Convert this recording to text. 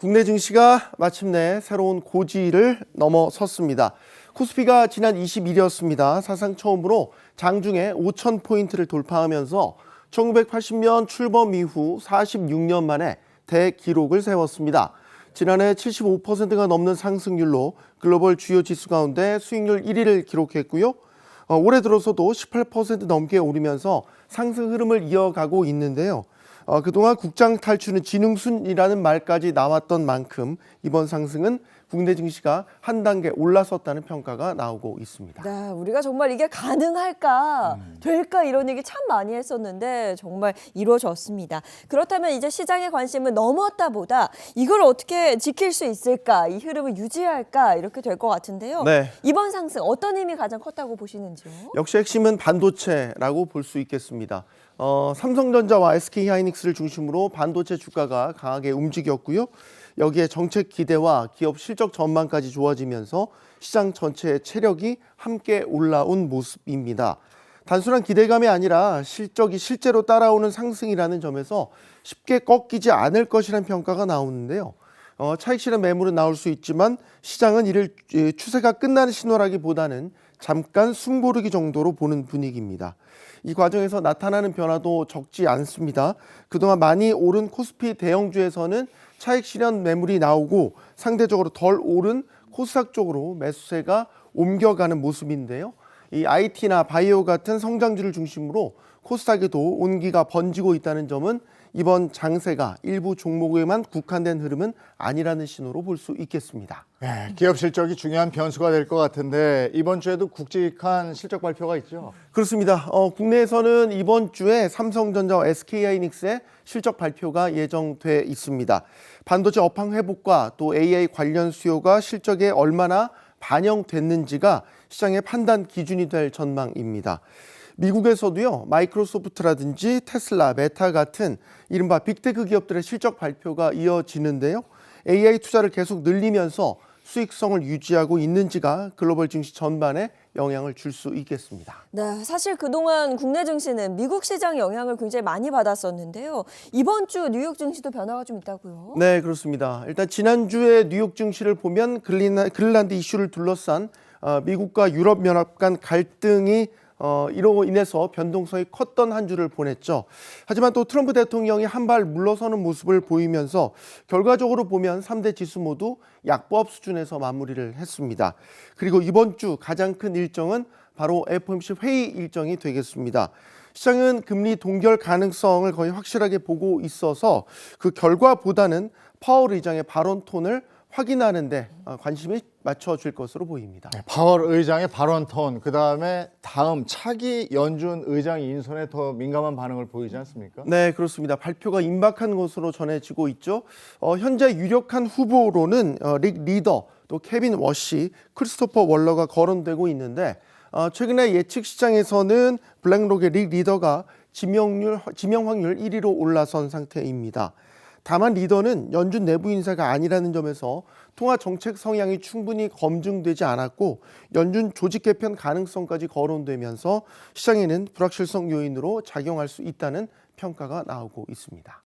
국내 증시가 마침내 새로운 고지를 넘어섰습니다. 코스피가 지난 20일이었습니다. 사상 처음으로 장중에 5,000포인트를 돌파하면서 1980년 출범 이후 46년 만에 대기록을 세웠습니다. 지난해 75%가 넘는 상승률로 글로벌 주요 지수 가운데 수익률 1위를 기록했고요. 올해 들어서도 18% 넘게 오르면서 상승 흐름을 이어가고 있는데요. 그동안 국장 탈출은 지능순이라는 말까지 나왔던 만큼 이번 상승은 국내 증시가 한 단계 올라섰다는 평가가 나오고 있습니다. 네, 우리가 정말 이게 가능할까, 될까 이런 얘기 참 많이 했었는데 정말 이루어졌습니다. 그렇다면 이제 시장의 관심은 넘었다 보다 이걸 어떻게 지킬 수 있을까, 이 흐름을 유지할까 이렇게 될 것 같은데요. 네. 이번 상승 어떤 힘이 가장 컸다고 보시는지요? 역시 핵심은 반도체라고 볼 수 있겠습니다. 삼성전자와 SK하이닉스를 중심으로 반도체 주가가 강하게 움직였고요. 여기에 정책 기대와 기업 실적 전망까지 좋아지면서 시장 전체의 체력이 함께 올라온 모습입니다. 단순한 기대감이 아니라 실적이 실제로 따라오는 상승이라는 점에서 쉽게 꺾이지 않을 것이라는 평가가 나오는데요. 차익 실현 매물은 나올 수 있지만 시장은 이를 추세가 끝나는 신호라기보다는 잠깐 숨고르기 정도로 보는 분위기입니다. 이 과정에서 나타나는 변화도 적지 않습니다. 그동안 많이 오른 코스피 대형주에서는 차익 실현 매물이 나오고 상대적으로 덜 오른 코스닥 쪽으로 매수세가 옮겨가는 모습인데요. 이 IT나 바이오 같은 성장주를 중심으로 코스닥에도 온기가 번지고 있다는 점은 이번 장세가 일부 종목에만 국한된 흐름은 아니라는 신호로 볼 수 있겠습니다. 네, 기업 실적이 중요한 변수가 될 것 같은데 이번 주에도 굵직한 실적 발표가 있죠? 그렇습니다. 국내에서는 이번 주에 삼성전자와 SK하이닉스의 실적 발표가 예정돼 있습니다. 반도체 업황 회복과 또 AI 관련 수요가 실적에 얼마나 반영됐는지가 시장의 판단 기준이 될 전망입니다. 미국에서도요, 마이크로소프트라든지 테슬라, 메타 같은 이른바 빅테크 기업들의 실적 발표가 이어지는데요. AI 투자를 계속 늘리면서 수익성을 유지하고 있는지가 글로벌 증시 전반에 영향을 줄 수 있겠습니다. 네, 사실 그동안 국내 증시는 미국 시장 영향을 굉장히 많이 받았었는데요. 이번 주 뉴욕 증시도 변화가 좀 있다고요? 네, 그렇습니다. 일단 지난주에 뉴욕 증시를 보면 그린란드 이슈를 둘러싼 미국과 유럽연합 간 갈등이 이로 인해서 변동성이 컸던 한 주를 보냈죠. 하지만 또 트럼프 대통령이 한 발 물러서는 모습을 보이면서 결과적으로 보면 3대 지수 모두 약보합 수준에서 마무리를 했습니다. 그리고 이번 주 가장 큰 일정은 바로 FOMC 회의 일정이 되겠습니다. 시장은 금리 동결 가능성을 거의 확실하게 보고 있어서 그 결과보다는 파월 의장의 발언 톤을 확인하는데 관심이 맞춰질 것으로 보입니다. 네, 파월 의장의 발언 톤, 그다음에 다음 차기 연준 의장 인선에 더 민감한 반응을 보이지 않습니까? 네, 그렇습니다. 발표가 임박한 것으로 전해지고 있죠. 현재 유력한 후보로는 릭 리더, 또 케빈 워시, 크리스토퍼 월러가 거론되고 있는데 최근에 예측 시장에서는 블랙록의 릭 리더가 지명 확률 1위로 올라선 상태입니다. 다만 리더는 연준 내부 인사가 아니라는 점에서 통화 정책 성향이 충분히 검증되지 않았고 연준 조직 개편 가능성까지 거론되면서 시장에는 불확실성 요인으로 작용할 수 있다는 평가가 나오고 있습니다.